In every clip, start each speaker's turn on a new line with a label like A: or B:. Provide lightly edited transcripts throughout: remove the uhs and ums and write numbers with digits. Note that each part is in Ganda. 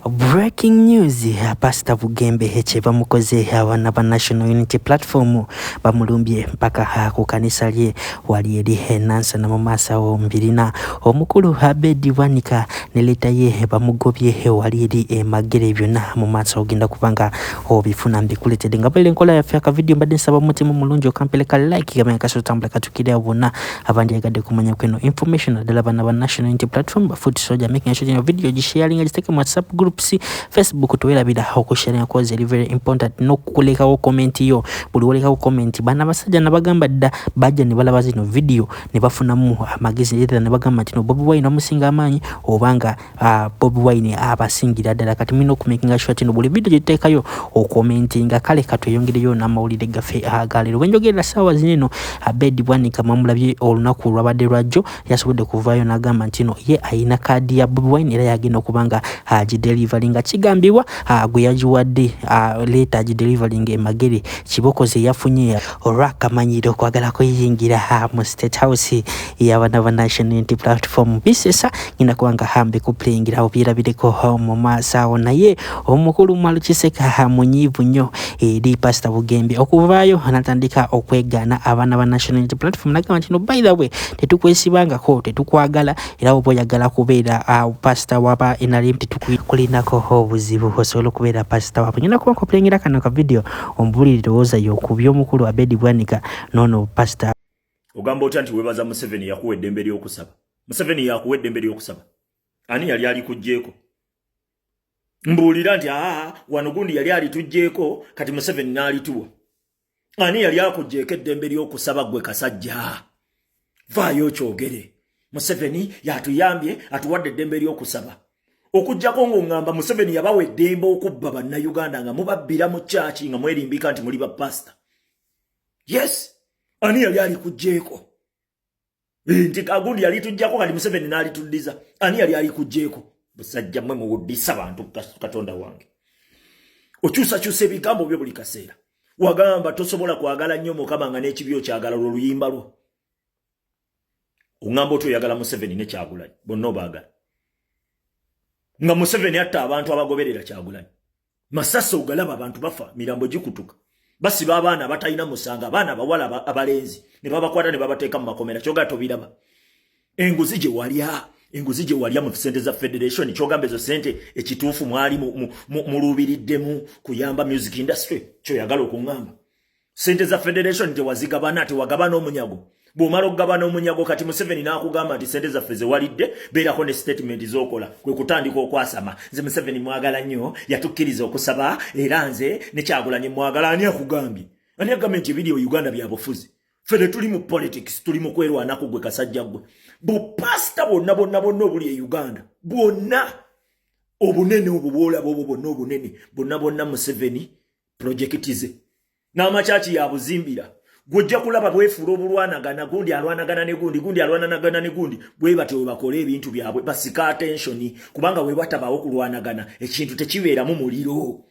A: Breaking news, Pastor Bugembe Heche bamukoze abana ba National Unity Platform bamulumbye mpaka ku kanisa lye wali eri Nansa na mumasa ombirina omukulu Abedi Wanika ne leta ye bamugobye wali eri magere byonna mu maaso ogenda kubanga obifuna mbikuletede nga bale nkola ya fya ka video mbadde nsaba mutima mulungi okampeleka like gamanya kasotambula katukire abona abandi yagadde kumanya kweno information adala bana ba National Unity Platform ba foot soldier making sure your video sharing agiteke mu WhatsApp group Facebook tuwela bila okushare cause very important no kuleka ko comment yo buli woleka ko comment bana basajja nabagamba dda bajja ne balaba zino video ne bafuna mu amagezi yetera ne bagamba tino Bobi Wine amusinga amanyi obanga Bobi Wine abasingira ddala kati mino ku making sure tino buli video jitekayo o commentinga kale katweyongereyo namawulire gafe agalero wenjogera sawa zineno Abedi Wanika mamulabye olunaku lwabadde lwajjo yasobodde kuvayo nagamba tino ye aina kadi ya Bobi Wine era yagenda kubanga delivering chigambibwa gwe yajiwadde leta delivering emagere kibokoze yafunye oraka manyiro kwagala ko yingira mu State House y'abana ba National Unity Platform bisesa ngina kwanga hambe ku playingira obira bireko mu masawo naye omukulu mwalu kiseka munyivu nnyo eri Pastor Bugembe okuvayo anatandika okwegana abana ba National Unity Platform nagamba kino by the way tetukwesibangako tetukwagala era oboyagala kubeera pastor waba NRM kulinako obuzibu osobola kubeera pastor wapo nyina kuba koplengira kano ka video ombulire oza yokubyo omukulu Abedi Wanika nono pastor
B: ogamba otya nti webaza Museveni yakuwa eddembe ly'okusaba Museveni yakuwa eddembe ly'okusaba ani yali alikujjeeko mbuulira nti wano gundi yali alitujjeeko kati Museveni n'alituwa ani yali akujjeeko eddembe ly'okusaba gwe kasajja vaayo kyogere Museveni yatuyambye atuwadde eddembe ly'okusaba okujjako ng'ongamba Museveni yabawa eddembe okubba bannayuganda nga mubabbira mu church nga mwerimbika nti muli ba pastor. Yes, ani yali alikujjeeko nti kagundi yali tujjako kali Museveni n'alituddiza ani yali alikujjeeko busajja mmwe muwuddisa bantu Katonda wange okyusakyusa ebigambo byo buli kaseera wagamba tosobola kwagala nnyo Mukama nga n'ekibyo kyagala oluyimba lwo ongamba otoyagala Museveni ne Kyagulanyi bonna obaagala nga Museveni atta abantu abagoberera Kyagulanyi masasa ogalaba abantu bafa mirambo gikutuka basiba abaana batalina musanga abaana bawala abalenzi ne babakwata ne babateeka mu makomera kyogato biraba enguzi gye walya mu sente za federation kyogamba ezo sente ekituufu mwali mulubiriddemu kuyamba music industry kyoyagala okungamba sente za federation tewazigabana tewagabana omunyago bw'omala okugabana omunyago kati Museveni n'akugamba nti sente zaffe ze walidde beerako ne statement z'okola kwe kutandika okwasama nze Museveni mwagala nnyo yatukkiriza okusaba era nze ne Kyagulanyi mwagala ani akugambye ani agambye nti ebiri Uganda bya bufuzi ffe tuli mu politics tuli mu kwerwanako gwe kasajja gwe bupasita bonna obuli e Uganda bwonna obunene obwo bwolaba obwo bwonna obunene bonna Museveni projekiti ze n'amakyaki yabuzimbira gojja kulaba bwefuula obulwanagana gundi alwanagana ne gundi alwanagana ne gundi bwe batyo bakole ebintu byabwe basika attention kubanga we batabaawo kulwanagana ekintu tekibeeramu muliro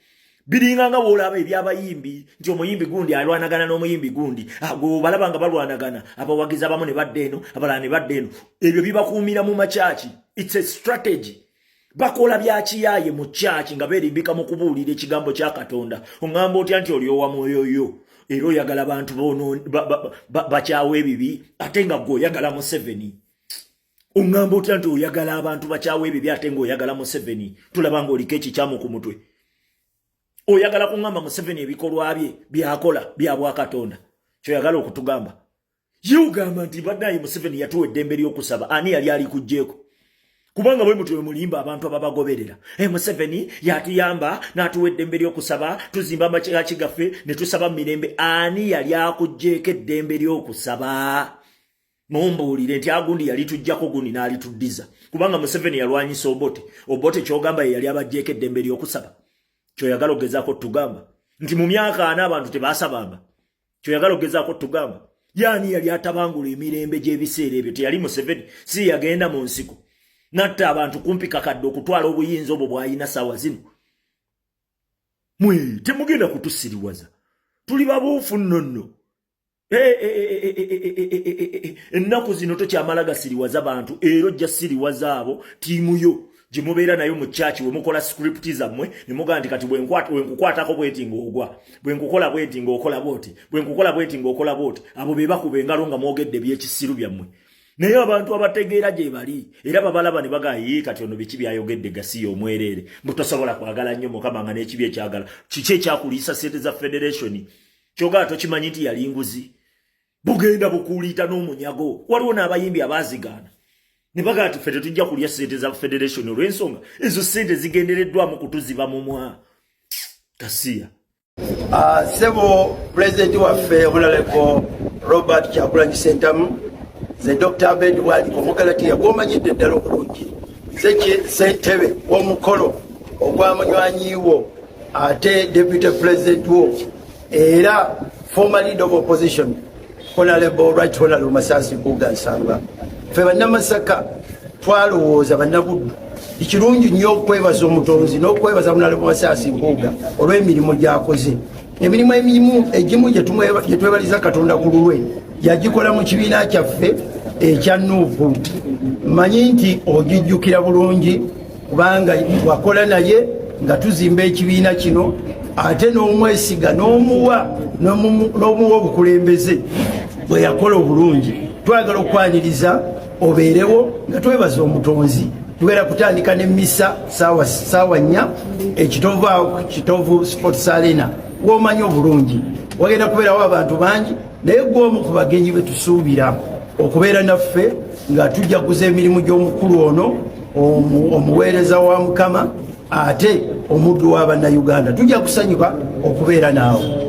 B: biringa nga wolaba ebyabayimbi nti omuyimbi gundi alwanagana n'omuyimbi gundi ago balabanga balwanagana abawagiza abamu ne badde eno abalala ne badde eno ebyo bibakuumira mu makyaki it's a strategy bakola byakiyaye mu kyaki nga beerimbika mu kubuulira ekigambo kya Katonda ongamba otya nti oli owa mwoyoyo era oyagala bantu bakyawa ebibi ate nga gwe oyagala Museveni ongamba otya nti oyagala abantu bakyawa ebibi ate nga oyagala Museveni tulaba nga oliko ekikyamu ku mutwe oyagala kungamba Museveni ebikolwa bye byakola bya Bwakatonda kyoyagala okutugamba yogamba nti baddayi Museveni yatuwa eddembe ly'okusaba ani yali alikujjeeko kubanga bwe mutwe mulimba abantu ababagoberera Museveni yatuyamba n'atuwa eddembe ly'okusaba tuzimba amakyaki gaffe ne tusaba mirembe ani yali akujjeeko eddembe ly'okusaba mumbuulire nti agundi yali tujjako gundi n'alituddiza kubanga Museveni yalwanyisa Obote kyogamba ye yali abajjeeko eddembe ly'okusaba kyoyagala ogezaako tugamba nti mu myaka 4 abantu tebasabanga kyoyagala ogezaako tugamba yani yali atabangula emirembe gy'ebiseera ebyo teyali Museveni si yagenda mu nsiko natta abantu kumpi kakadde okutwala obuyinza obwo bw'ayina saawa zino mwe temugenda kutusiriwaza tuli babuufu nnono ennaku zino tokyamala gasiriwaza bantu era ojja siriwaza abo tiimu yo jimubeera nayo mu church we mukola script zammwe nimuga nti kati bwenkukwatako bweti ng'ogwa bwenkukola bweti ng'okola bwoti bwenkukola bweti ng'okola bwoti abo be bakuba engalo nga mwogedde by'ekisiru byammwe naye abantu abategeera gye bali era babalaba ne bagayi kati ono biki byayogedde gasiyo omwerere mutosobola kwagala nnyo mukama nga n'ekibi ekyagala kiki ekyakuliisa ssente za federation kyogaa tokimanyi nti yali nguzi bugenda bukuliita n'omunyago waliwo n'abayimbi abaazigaana ne bagaa ti ffe tetujja kulya ssente za federation olw'ensonga ezo ssente zigendereddwamu kutuziba mu mwa kasiya
C: sebo president waffe honorable Robert Kyagulanyi Ssentamu ze Dr. Abed wali omugalatiya gw'omanyidde ddala obulungi ssentebe w'omukolo ogw'amunywanyiwo ate deputy president wo era former leader of opposition honorable right honorable Masasi Mpuuga Nsamba ffe bannamasaka twalowooza bannabuddu ekirungi nnyo okwebaza omutonzi n'okwebaza honorable Masasi Mpuuga olw'emirimu gy'akoze emirimu egimu gye twebaliza Katonda ku lulwe yagikola mu kibiina kyaffe ekya Nuupu mmanyi nti ogijjukira bulungi kubanga wakola naye nga tuzimba ekibiina kino ate n'omwesiga n'omuwa obukulembeze bwe yakola obulungi twagala okwaniriza obeerewo nga twebaza omutonzi tugenda kutandika n'emmisa saawa 4 ekitovu sports arena w'omanyi obulungi wagenda kubeerawo abantu bangi naye gw'omu ku bagenyi be tusuubira okubeera naffe nga tujaguza emirimu gy'omukulu ono omuweereza wa Mukama ate omuddu w'Abannayuganda tujja kusanyuka okubeera naawe.